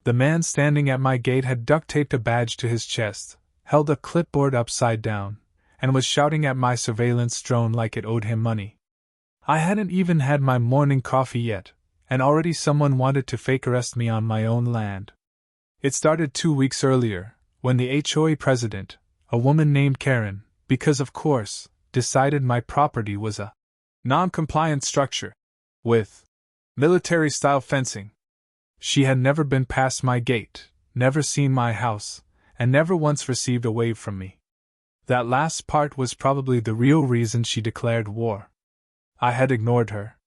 The man standing at my gate had duct-taped a badge to his chest, held a clipboard upside down, and was shouting at my surveillance drone like it owed him money. I hadn't even had my morning coffee yet, and already someone wanted to fake arrest me on my own land. It started 2 weeks earlier, when the HOA president, a woman named Karen, because of course, decided my property was a non-compliant structure with military-style fencing. She had never been past my gate, never seen my house, and never once received a wave from me. That last part was probably the real reason she declared war. I had ignored her.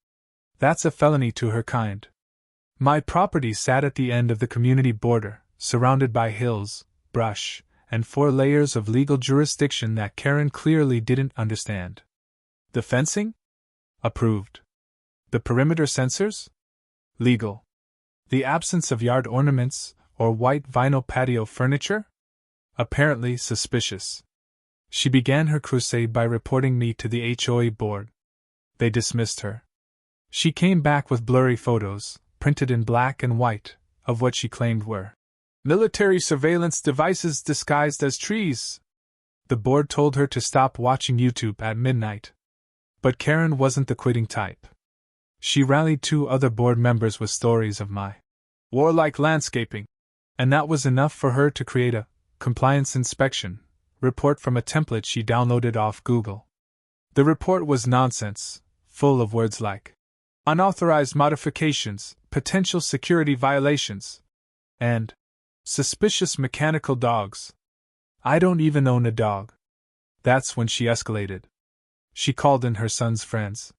That's a felony to her kind. My property sat at the end of the community border, surrounded by hills, brush, and 4 layers of legal jurisdiction that Karen clearly didn't understand. The fencing? Approved. The perimeter sensors? Legal. The absence of yard ornaments or white vinyl patio furniture? Apparently suspicious. She began her crusade by reporting me to the HOA board. They dismissed her. She came back with blurry photos, printed in black and white, of what she claimed were military surveillance devices disguised as trees. The board told her to stop watching YouTube at midnight. But Karen wasn't the quitting type. She rallied 2 other board members with stories of my warlike landscaping, and that was enough for her to create a compliance inspection report from a template she downloaded off Google. The report was nonsense, full of words like unauthorized modifications, potential security violations, and suspicious mechanical dogs. I don't even own a dog. That's when she escalated. She called in her son's friends.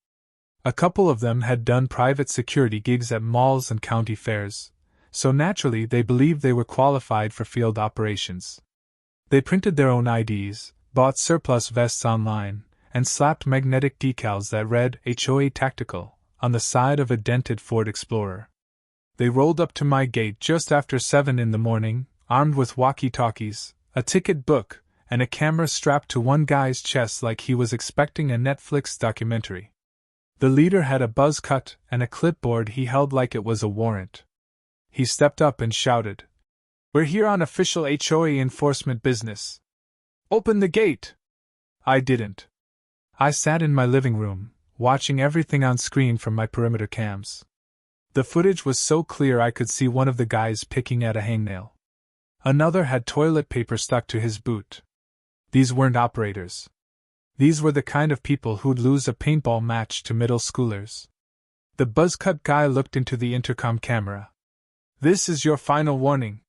A couple of them had done private security gigs at malls and county fairs, so naturally they believed they were qualified for field operations. They printed their own IDs, bought surplus vests online, and slapped magnetic decals that read HOA Tactical on the side of a dented Ford Explorer. They rolled up to my gate just after 7 in the morning, armed with walkie-talkies, a ticket book, and a camera strapped to one guy's chest like he was expecting a Netflix documentary. The leader had a buzz cut and a clipboard he held like it was a warrant. He stepped up and shouted, "We're here on official HOA enforcement business. Open the gate!" I didn't. I sat in my living room, watching everything on screen from my perimeter cams. The footage was so clear I could see one of the guys picking at a hangnail. Another had toilet paper stuck to his boot. These weren't operators. These were the kind of people who'd lose a paintball match to middle schoolers. The buzzcut guy looked into the intercom camera. "This is your final warning.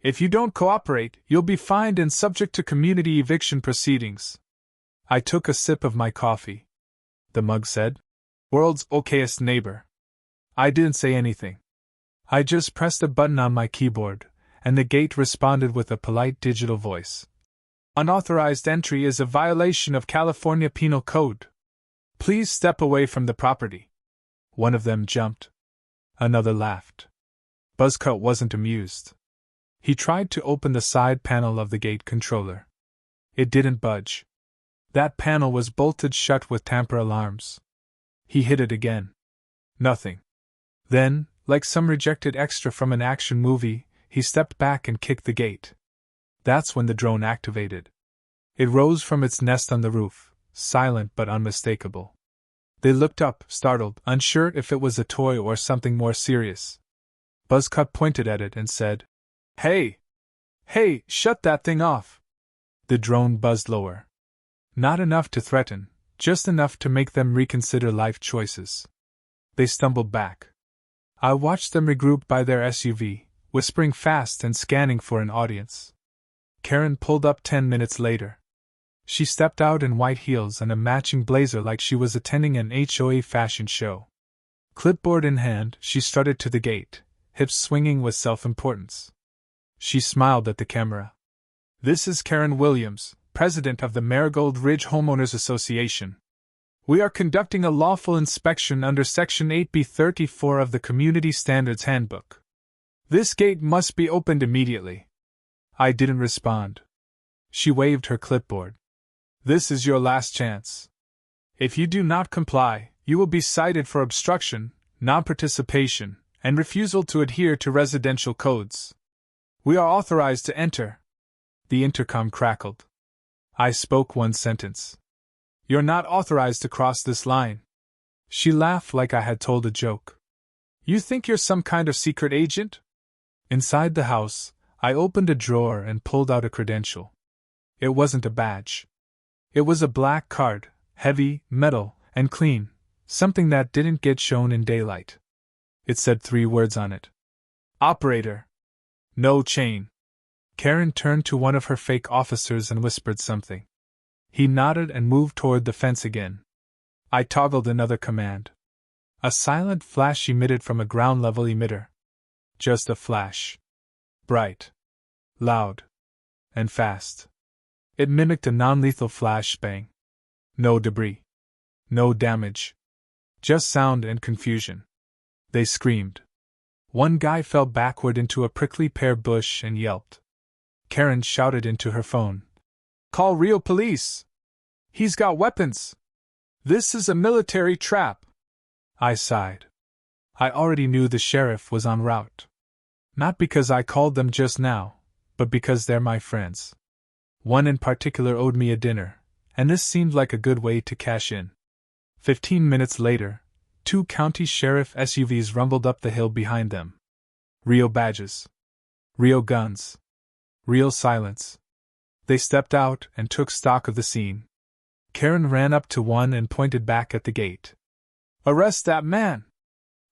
If you don't cooperate, you'll be fined and subject to community eviction proceedings." I took a sip of my coffee. The mug said, "World's okayest neighbor." I didn't say anything. I just pressed a button on my keyboard, and the gate responded with a polite digital voice. "Unauthorized entry is a violation of California Penal Code. Please step away from the property." One of them jumped. Another laughed. Buzzcut wasn't amused. He tried to open the side panel of the gate controller. It didn't budge. That panel was bolted shut with tamper alarms. He hit it again. Nothing. Then, like some rejected extra from an action movie, he stepped back and kicked the gate. That's when the drone activated. It rose from its nest on the roof, silent but unmistakable. They looked up, startled, unsure if it was a toy or something more serious. Buzzcut pointed at it and said, "Hey! Hey, shut that thing off!" The drone buzzed lower. Not enough to threaten, just enough to make them reconsider life choices. They stumbled back. I watched them regroup by their SUV, whispering fast and scanning for an audience. Karen pulled up 10 minutes later. She stepped out in white heels and a matching blazer like she was attending an HOA fashion show. Clipboard in hand, she strutted to the gate, hips swinging with self-importance. She smiled at the camera. "This is Karen Williams, president of the Marigold Ridge Homeowners Association. We are conducting a lawful inspection under Section 8B34 of the Community Standards Handbook. This gate must be opened immediately." I didn't respond. She waved her clipboard. "This is your last chance. If you do not comply, you will be cited for obstruction, non-participation, and refusal to adhere to residential codes. We are authorized to enter. The intercom crackled. I spoke one sentence. You're not authorized to cross this line. She laughed like I had told a joke. You think you're some kind of secret agent? Inside the house, I opened a drawer and pulled out a credential. It wasn't a badge. It was a black card, heavy, metal, and clean, something that didn't get shown in daylight. It said 3 words on it. Operator. No chain. Karen turned to one of her fake officers and whispered something. He nodded and moved toward the fence again. I toggled another command. A silent flash emitted from a ground-level emitter. Just a flash. Bright. Loud. And fast. It mimicked a non-lethal flash bang. No debris. No damage. Just sound and confusion. They screamed. One guy fell backward into a prickly pear bush and yelped. Karen shouted into her phone. Call real police! He's got weapons! This is a military trap! I sighed. I already knew the sheriff was en route. Not because I called them just now, but because they're my friends. One in particular owed me a dinner, and this seemed like a good way to cash in. 15 minutes later, 2 county sheriff SUVs rumbled up the hill behind them. Real badges. Real guns. Real silence. They stepped out and took stock of the scene. Karen ran up to one and pointed back at the gate. Arrest that man!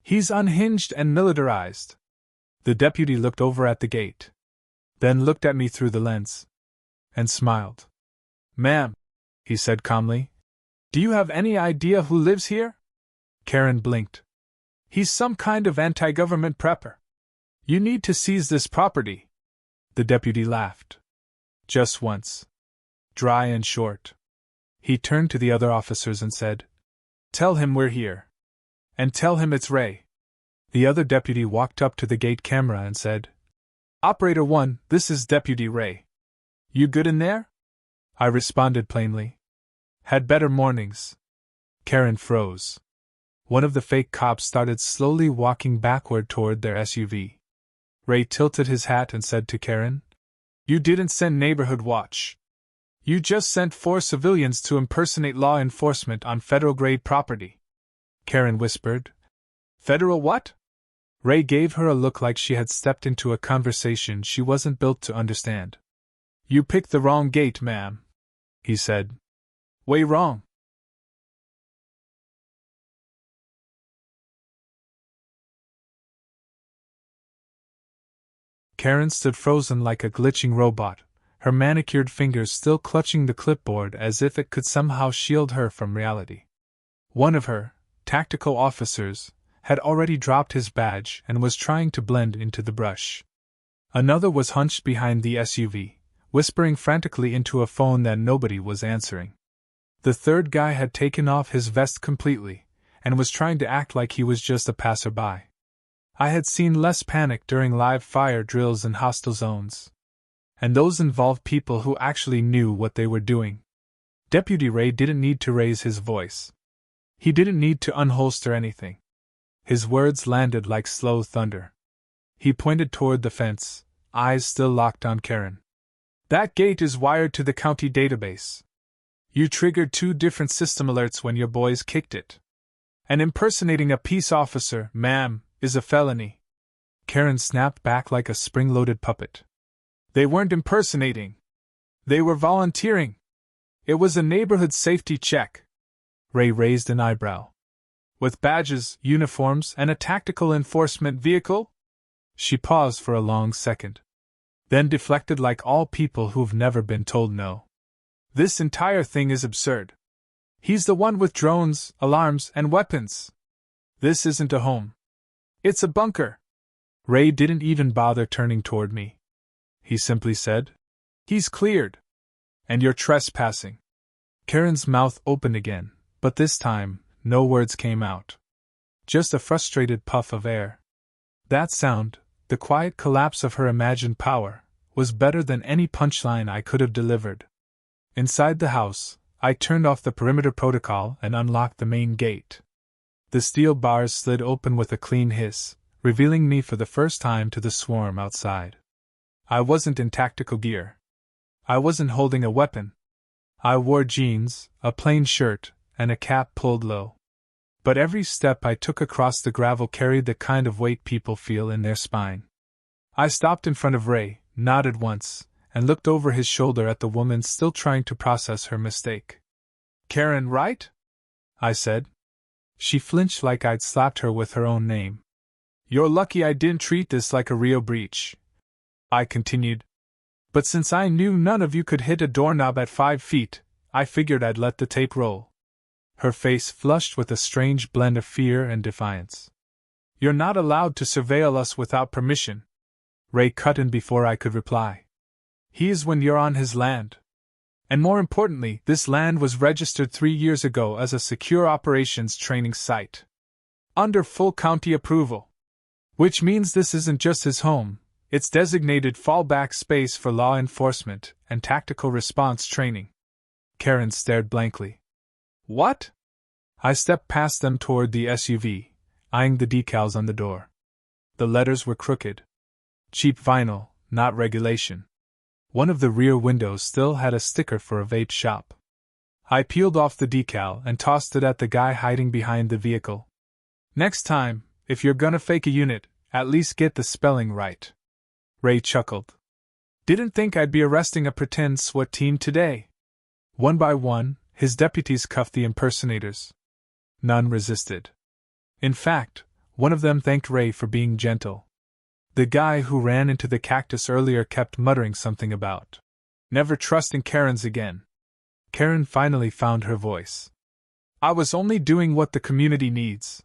He's unhinged and militarized. The deputy looked over at the gate. Then looked at me through the lens. And smiled. Ma'am, he said calmly, do you have any idea who lives here? Karen blinked. He's some kind of anti-government prepper. You need to seize this property. The deputy laughed. Just once. Dry and short. He turned to the other officers and said, Tell him we're here. And tell him it's Ray. The other deputy walked up to the gate camera and said, Operator 1, this is Deputy Ray. You good in there? I responded plainly. Had better mornings. Karen froze. One of the fake cops started slowly walking backward toward their SUV. Ray tilted his hat and said to Karen, You didn't send neighborhood watch. You just sent 4 civilians to impersonate law enforcement on federal-grade property. Karen whispered, Federal what? Ray gave her a look like she had stepped into a conversation she wasn't built to understand. You picked the wrong gate, ma'am, he said. Way wrong. Karen stood frozen like a glitching robot, her manicured fingers still clutching the clipboard as if it could somehow shield her from reality. One of her tactical officers had already dropped his badge and was trying to blend into the brush. Another was hunched behind the SUV, whispering frantically into a phone that nobody was answering. The third guy had taken off his vest completely and was trying to act like he was just a passerby. I had seen less panic during live fire drills in hostile zones. And those involved people who actually knew what they were doing. Deputy Ray didn't need to raise his voice. He didn't need to unholster anything. His words landed like slow thunder. He pointed toward the fence, eyes still locked on Karen. That gate is wired to the county database. You triggered 2 different system alerts when your boys kicked it. And impersonating a peace officer, ma'am, is a felony. Karen snapped back like a spring-loaded puppet. They weren't impersonating. They were volunteering. It was a neighborhood safety check. Ray raised an eyebrow. With badges, uniforms, and a tactical enforcement vehicle? She paused for a long second. Then deflected like all people who've never been told no. This entire thing is absurd. He's the one with drones, alarms, and weapons. This isn't a home. It's a bunker. Ray didn't even bother turning toward me. He simply said, He's cleared. And you're trespassing. Karen's mouth opened again, but this time, no words came out. Just a frustrated puff of air. That sound, the quiet collapse of her imagined power, was better than any punchline I could have delivered. Inside the house, I turned off the perimeter protocol and unlocked the main gate. The steel bars slid open with a clean hiss, revealing me for the first time to the swarm outside. I wasn't in tactical gear. I wasn't holding a weapon. I wore jeans, a plain shirt, and a cap pulled low. But every step I took across the gravel carried the kind of weight people feel in their spine. I stopped in front of Ray, nodded once, and looked over his shoulder at the woman still trying to process her mistake. "Karen, right?" I said. She flinched like I'd slapped her with her own name. "You're lucky I didn't treat this like a real breach," I continued. "But since I knew none of you could hit a doorknob at 5 feet, I figured I'd let the tape roll." Her face flushed with a strange blend of fear and defiance. "You're not allowed to surveil us without permission," Ray cut in before I could reply. "He is when you're on his land. And more importantly, this land was registered 3 years ago as a secure operations training site. Under full county approval. Which means this isn't just his home, it's designated fallback space for law enforcement and tactical response training." Karen stared blankly. "What?" I stepped past them toward the SUV, eyeing the decals on the door. The letters were crooked. Cheap vinyl, not regulation. One of the rear windows still had a sticker for a vape shop. I peeled off the decal and tossed it at the guy hiding behind the vehicle. "Next time, if you're gonna fake a unit, at least get the spelling right." Ray chuckled. "Didn't think I'd be arresting a pretend SWAT team today." One by one, his deputies cuffed the impersonators. None resisted. In fact, one of them thanked Ray for being gentle. The guy who ran into the cactus earlier kept muttering something about never trusting Karens again. Karen finally found her voice. "I was only doing what the community needs.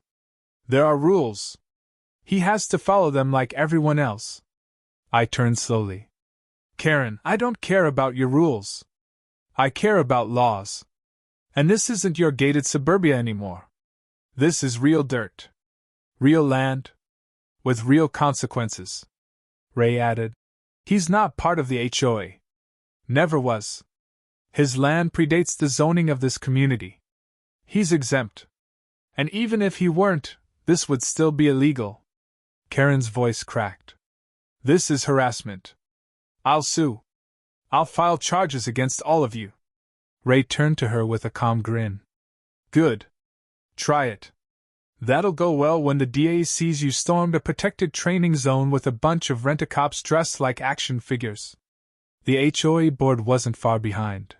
There are rules. He has to follow them like everyone else." I turned slowly. "Karen, I don't care about your rules. I care about laws. And this isn't your gated suburbia anymore. This is real dirt. Real land. With real consequences." Ray added. "He's not part of the HOA. Never was. His land predates the zoning of this community. He's exempt. And even if he weren't, this would still be illegal." Karen's voice cracked. "This is harassment. I'll sue. I'll file charges against all of you." Ray turned to her with a calm grin. "Good. Try it. That'll go well when the DA sees you stormed a protected training zone with a bunch of rent-a-cops dressed like action figures." The HOA board wasn't far behind.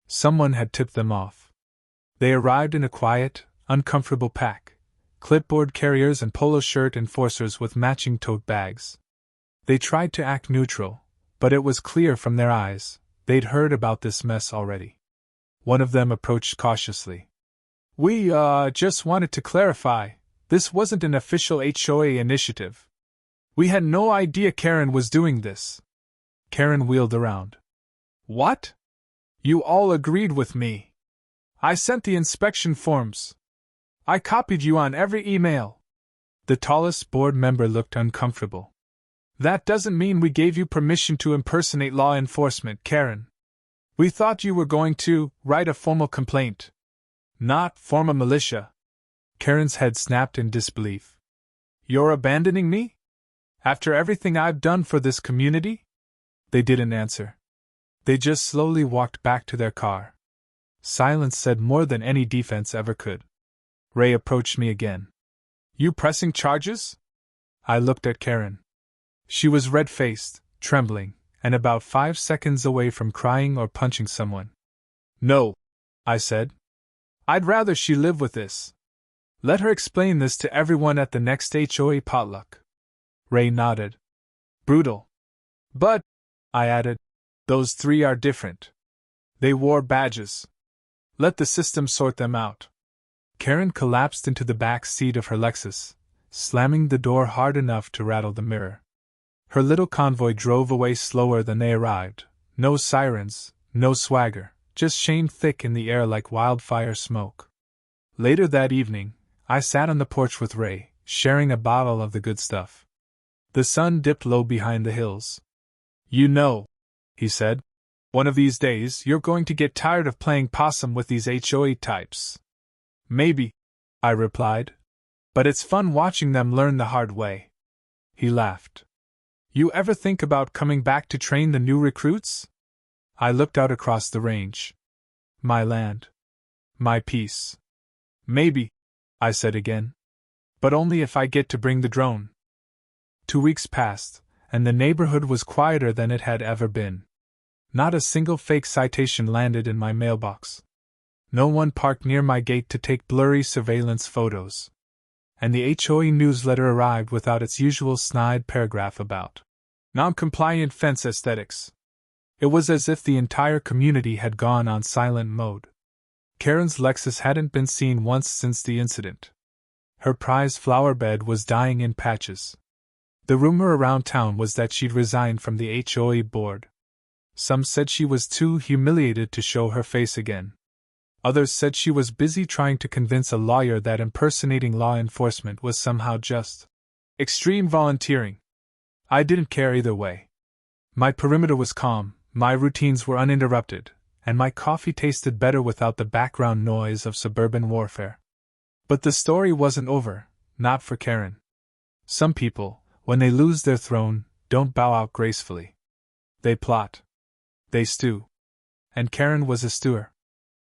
Someone had tipped them off. They arrived in a quiet, uncomfortable pack, clipboard carriers and polo shirt enforcers with matching tote bags. They tried to act neutral, but it was clear from their eyes, they'd heard about this mess already. One of them approached cautiously. "We, just wanted to clarify, this wasn't an official HOA initiative. We had no idea Karen was doing this." Karen wheeled around. "What? You all agreed with me. I sent the inspection forms. I copied you on every email." The tallest board member looked uncomfortable. "That doesn't mean we gave you permission to impersonate law enforcement, Karen. We thought you were going to write a formal complaint. Not form a militia." Karen's head snapped in disbelief. "You're abandoning me? After everything I've done for this community?" They didn't answer. They just slowly walked back to their car. Silence said more than any defense ever could. Ray approached me again. "You pressing charges?" I looked at Karen. She was red-faced, trembling, and about 5 seconds away from crying or punching someone. "No," I said. "I'd rather she live with this. Let her explain this to everyone at the next HOA potluck." Ray nodded. "Brutal. But," I added, "those 3 are different. They wore badges. Let the system sort them out." Karen collapsed into the back seat of her Lexus, slamming the door hard enough to rattle the mirror. Her little convoy drove away slower than they arrived. No sirens, no swagger, just shame thick in the air like wildfire smoke. Later that evening, I sat on the porch with Ray, sharing a bottle of the good stuff. The sun dipped low behind the hills. "You know," he said, "one of these days you're going to get tired of playing possum with these HOA types." "Maybe," I replied. But it's fun watching them learn the hard way. He laughed. You ever think about coming back to train the new recruits? I looked out across the range. My land. My peace. Maybe, I said again. But only if I get to bring the drone. 2 weeks passed, and the neighborhood was quieter than it had ever been. Not a single fake citation landed in my mailbox. No one parked near my gate to take blurry surveillance photos. And the HOA newsletter arrived without its usual snide paragraph about non-compliant fence aesthetics. It was as if the entire community had gone on silent mode. Karen's Lexus hadn't been seen once since the incident. Her prized flower bed was dying in patches. The rumor around town was that she'd resigned from the HOA board. Some said she was too humiliated to show her face again. Others said she was busy trying to convince a lawyer that impersonating law enforcement was somehow just extreme volunteering. I didn't care either way. My perimeter was calm, my routines were uninterrupted, and my coffee tasted better without the background noise of suburban warfare. But the story wasn't over, not for Karen. Some people, when they lose their throne, don't bow out gracefully. They plot. They stew. And Karen was a stewer.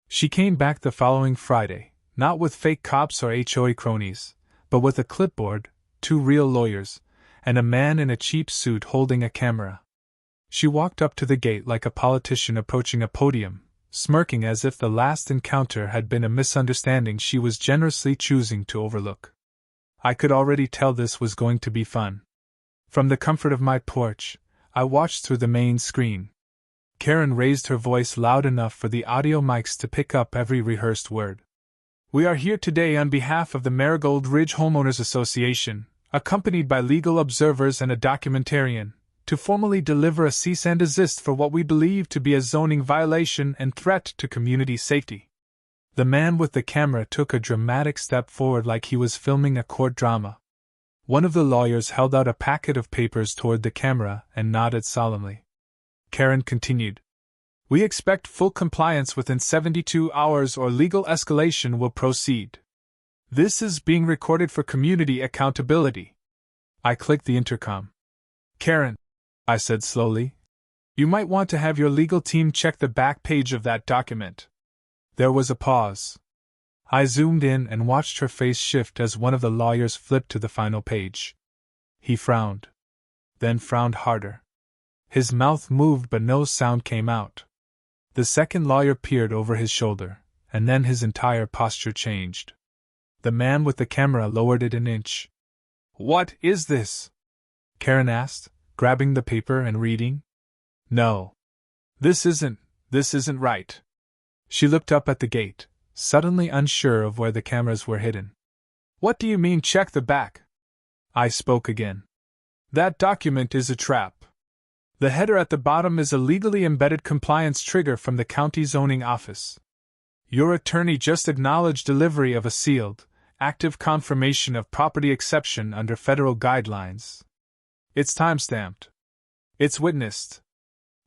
She came back the following Friday, not with fake cops or HOA cronies, but with a clipboard, 2 real lawyers, and a man in a cheap suit holding a camera. She walked up to the gate like a politician approaching a podium, smirking as if the last encounter had been a misunderstanding she was generously choosing to overlook. I could already tell this was going to be fun. From the comfort of my porch, I watched through the main screen. Karen raised her voice loud enough for the audio mics to pick up every rehearsed word. We are here today on behalf of the Marigold Ridge Homeowners Association, accompanied by legal observers and a documentarian, to formally deliver a cease and desist for what we believe to be a zoning violation and threat to community safety. The man with the camera took a dramatic step forward like he was filming a court drama. One of the lawyers held out a packet of papers toward the camera and nodded solemnly. Karen continued. We expect full compliance within 72 hours or legal escalation will proceed. This is being recorded for community accountability. I clicked the intercom. Karen, I said slowly, you might want to have your legal team check the back page of that document. There was a pause. I zoomed in and watched her face shift as one of the lawyers flipped to the final page. He frowned. Then frowned harder. His mouth moved but no sound came out. The second lawyer peered over his shoulder, and then his entire posture changed. The man with the camera lowered it an inch. What is this? Karen asked, grabbing the paper and reading. No. This isn't right. She looked up at the gate, suddenly unsure of where the cameras were hidden. What do you mean check the back? I spoke again. That document is a trap. The header at the bottom is a legally embedded compliance trigger from the county zoning office. Your attorney just acknowledged delivery of a sealed, active confirmation of property exception under federal guidelines. It's timestamped. It's witnessed.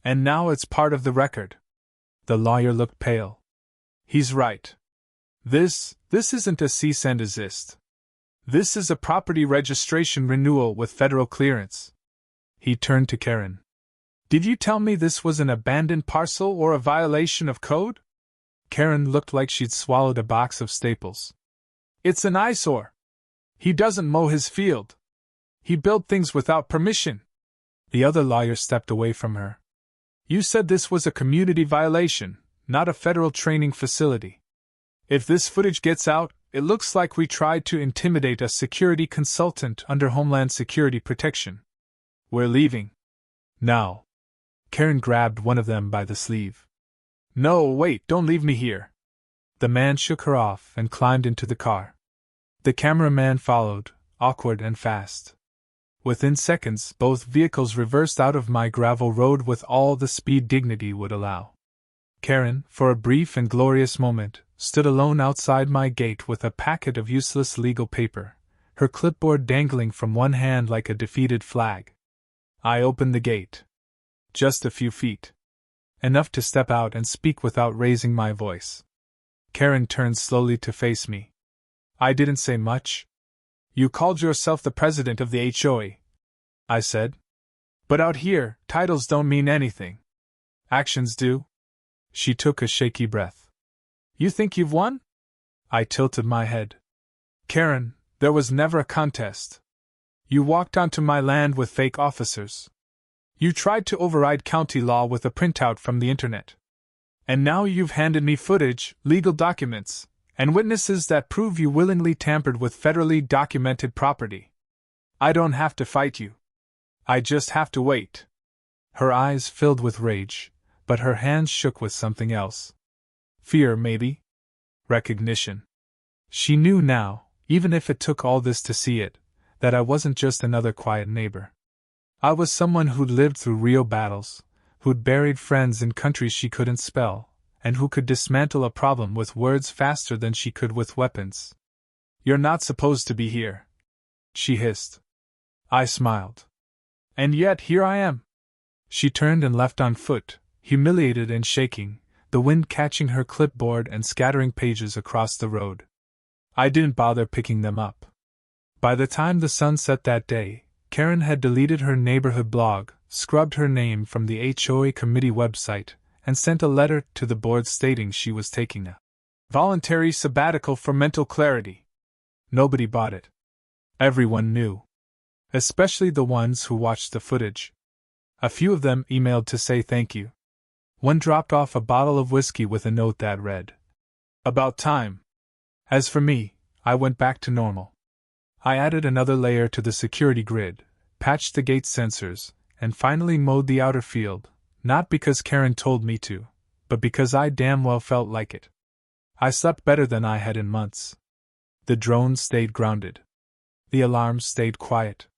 And now it's part of the record. The lawyer looked pale. He's right. This isn't a cease and desist. This is a property registration renewal with federal clearance. He turned to Karen. Did you tell me this was an abandoned parcel or a violation of code? Karen looked like she'd swallowed a box of staples. It's an eyesore. He doesn't mow his field. He built things without permission. The other lawyer stepped away from her. You said this was a community violation, not a federal training facility. If this footage gets out, it looks like we tried to intimidate a security consultant under Homeland Security protection. We're leaving. Now. Karen grabbed one of them by the sleeve. No, wait, don't leave me here. The man shook her off and climbed into the car. The cameraman followed, awkward and fast. Within seconds, both vehicles reversed out of my gravel road with all the speed dignity would allow. Karen, for a brief and glorious moment, stood alone outside my gate with a packet of useless legal paper, her clipboard dangling from one hand like a defeated flag. I opened the gate. Just a few feet. Enough to step out and speak without raising my voice. Karen turned slowly to face me. I didn't say much. You called yourself the president of the HOA, I said. But out here, titles don't mean anything. Actions do. She took a shaky breath. You think you've won? I tilted my head. Karen, there was never a contest. You walked onto my land with fake officers. You tried to override county law with a printout from the internet. And now you've handed me footage, legal documents, and witnesses that prove you willingly tampered with federally documented property. I don't have to fight you. I just have to wait. Her eyes filled with rage, but her hands shook with something else. Fear, maybe? Recognition. She knew now, even if it took all this to see it, that I wasn't just another quiet neighbor. I was someone who'd lived through real battles, who'd buried friends in countries she couldn't spell, and who could dismantle a problem with words faster than she could with weapons. You're not supposed to be here, she hissed. I smiled. And yet here I am. She turned and left on foot, humiliated and shaking, the wind catching her clipboard and scattering pages across the road. I didn't bother picking them up. By the time the sun set that day, Karen had deleted her neighborhood blog, scrubbed her name from the HOA committee website, and sent a letter to the board stating she was taking a voluntary sabbatical for mental clarity. Nobody bought it. Everyone knew. Especially the ones who watched the footage. A few of them emailed to say thank you. One dropped off a bottle of whiskey with a note that read, "About time." As for me, I went back to normal. I added another layer to the security grid, patched the gate sensors, and finally mowed the outer field, not because Karen told me to, but because I damn well felt like it. I slept better than I had in months. The drones stayed grounded. The alarms stayed quiet.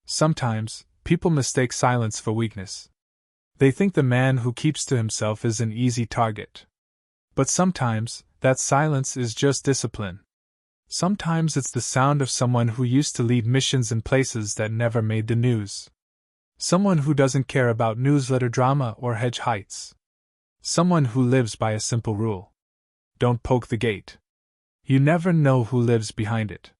Sometimes, people mistake silence for weakness. They think the man who keeps to himself is an easy target. But sometimes, that silence is just discipline. Sometimes it's the sound of someone who used to lead missions in places that never made the news. Someone who doesn't care about newsletter drama or hedge heights. Someone who lives by a simple rule. Don't poke the gate. You never know who lives behind it.